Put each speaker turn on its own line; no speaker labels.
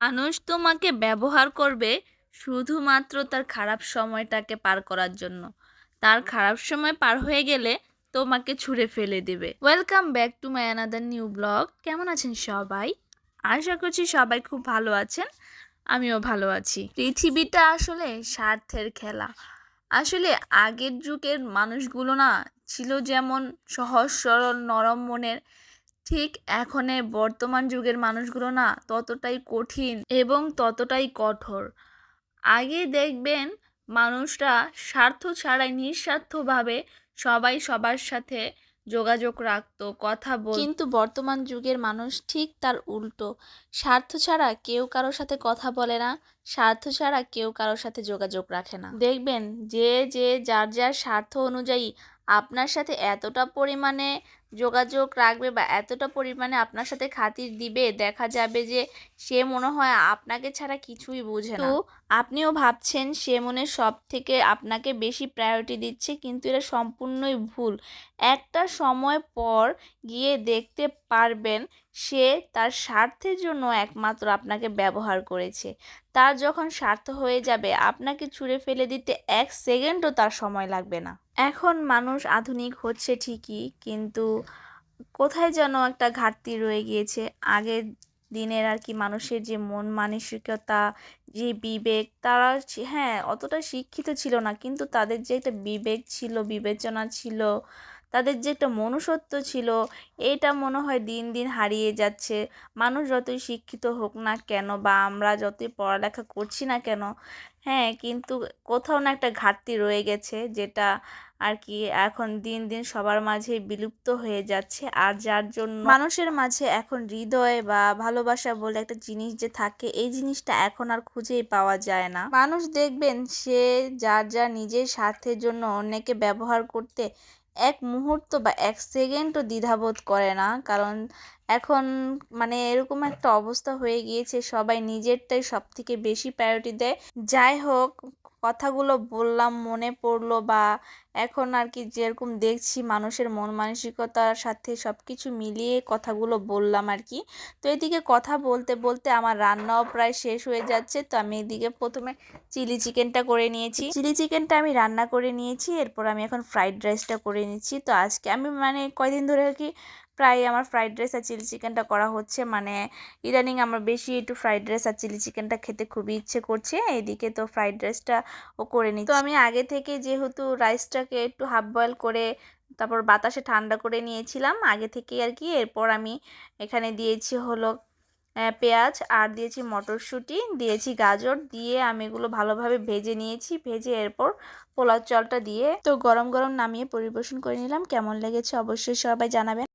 মানুষ তোমাকে ব্যবহার করবে শুধুমাত্র তার খারাপ সময়টাকে পার করার জন্য। তার খারাপ সময় পার হয়ে গেলে তোমাকে ছুঁড়ে ফেলে দেবে। Welcome back to my another new blog. কেমন আছেন সবাই? আশা করছি সবাই খুব ভালো আছেন। আমিও ভালো আছি। পৃথিবীটা আসলে স্বার্থের খেলা। আসলে আগের যুগের মানুষগুলো না ছিল যেমন সহজ সরল নরম মনের, ঠিক এখনের বর্তমান যুগের মানুষগুলো না ততটাই কঠিন এবং ততটাই কঠোর। আগে দেখবেন মানুষরা স্বার্থ ছাড়াই নিঃস্বার্থভাবে সবাই সবার সাথে যোগাযোগ রাখতো, কথা বলতো। কিন্তু বর্তমান যুগের মানুষ ঠিক তার উল্টো। স্বার্থ ছাড়া কেউ কারোর সাথে কথা বলে না, স্বার্থ ছাড়া কেউ কারোর সাথে যোগাযোগ রাখে না। দেখবেন যে যে যার যার স্বার্থ অনুযায়ী আপনার সাথে এতটা পরিমাণে যোগাযোগ রাখবে বা এতটা পরিমাণে আপনার সাথে খাতির দিবে, দেখা যাবে যে সে মনে হয় আপনাকে ছাড়া কিছুই বোঝে না। তো আপনিও ভাবছেন সে মনে সব থেকে আপনাকে বেশি প্রায়োরিটি দিচ্ছে, কিন্তু এটা সম্পূর্ণই ভুল। একটা সময় পর গিয়ে দেখতে পারবেন সে তার স্বার্থের জন্য একমাত্র আপনাকে ব্যবহার করেছে। তার যখন স্বার্থ হয়ে যাবে আপনাকে ছুঁড়ে ফেলে দিতে 1 সেকেন্ডও তার সময় লাগবে না। এখন মানুষ আধুনিক হচ্ছে ঠিকই, কিন্তু কোথায় যেন একটা ঘাটতি রয়ে গিয়েছে। আগের দিনের আর কি মানুষের যে মন মানসিকতা, যে বিবেক, তারা হ্যাঁ অতটা শিক্ষিত ছিল না, কিন্তু তাদের যে একটা বিবেক ছিল, বিবেচনা ছিল, তাদের যে একটা মনুষ্যত্ব ছিল, এটা মনে হয় দিন দিন হারিয়ে যাচ্ছে। মানুষ যতই শিক্ষিত হোক না কেন বা আমরা যতই পড়ালেখা করছি না কেন, হ্যাঁ কিন্তু কোথাও না একটা ঘাটতি রয়ে গেছে, যেটা আর কি এখন দিন দিন সবার মাঝে বিলুপ্ত হয়ে যাচ্ছে। আর যার জন্য মানুষের মাঝে এখন হৃদয় বা ভালোবাসা বলে একটা জিনিস যে থাকে, এই জিনিসটা এখন আর খুঁজেই পাওয়া যায় না। মানুষ দেখবেন সে যার যার নিজের স্বার্থের জন্য অন্যকে ব্যবহার করতে 1 মুহূর্ত বা 1 সেকেন্ডও দ্বিধাবোধ করে না, কারণ এখন মানে এরকম একটা অবস্থা হয়ে গিয়েছে সবাই নিজেরটাই সব থেকে বেশি প্রায়োরিটি দেয়। যাই হোক, কথাগুলো বললাম মনে পড়লো, বা এখন আর কি যেরকম দেখছি মানুষের মন মানসিকতার সাথে সব কিছু মিলিয়ে কথাগুলো বললাম আর কি। তো এদিকে কথা বলতে বলতে আমার রান্নাও প্রায় শেষ হয়ে যাচ্ছে। তো আমি এদিকে প্রথমে চিলি চিকেনটা করে নিয়েছি। চিলি চিকেনটা আমি রান্না করে নিয়েছি, এরপর আমি এখন ফ্রাইড রাইসটা করে নিচ্ছি। তো আজকে আমি মানে কয়দিন ধরে আর কি প্রায় আমার ফ্রাইড রাইস আর চিলি চিকেনটা করা হচ্ছে। মানে ইদানিং আমার বেশি একটু ফ্রাইড রাইস আর চিলি চিকেনটা খেতে খুবই ইচ্ছে করছে। এদিকে তো ফ্রাইড রাইসটা ও করে নিচ্ছি। তো আমি আগে থেকে যেহেতু রাইসটাকে একটু হাফ বয়েল করে তারপর বাতাসে ঠান্ডা করে নিয়েছিলাম আগে থেকেই আর কি। এরপর আমি এখানে দিয়েছি হলো পেঁয়াজ, আর দিয়েছি মটরশুঁটি, দিয়েছি গাজর, দিয়ে আমি এগুলো ভালোভাবে ভেজে নিয়েছি। ভেজে এরপর পোলাও চালটা দিয়ে তো গরম গরম নামিয়ে পরিবেশন করে নিলাম। কেমন লেগেছে অবশ্যই সবাই জানাবেন।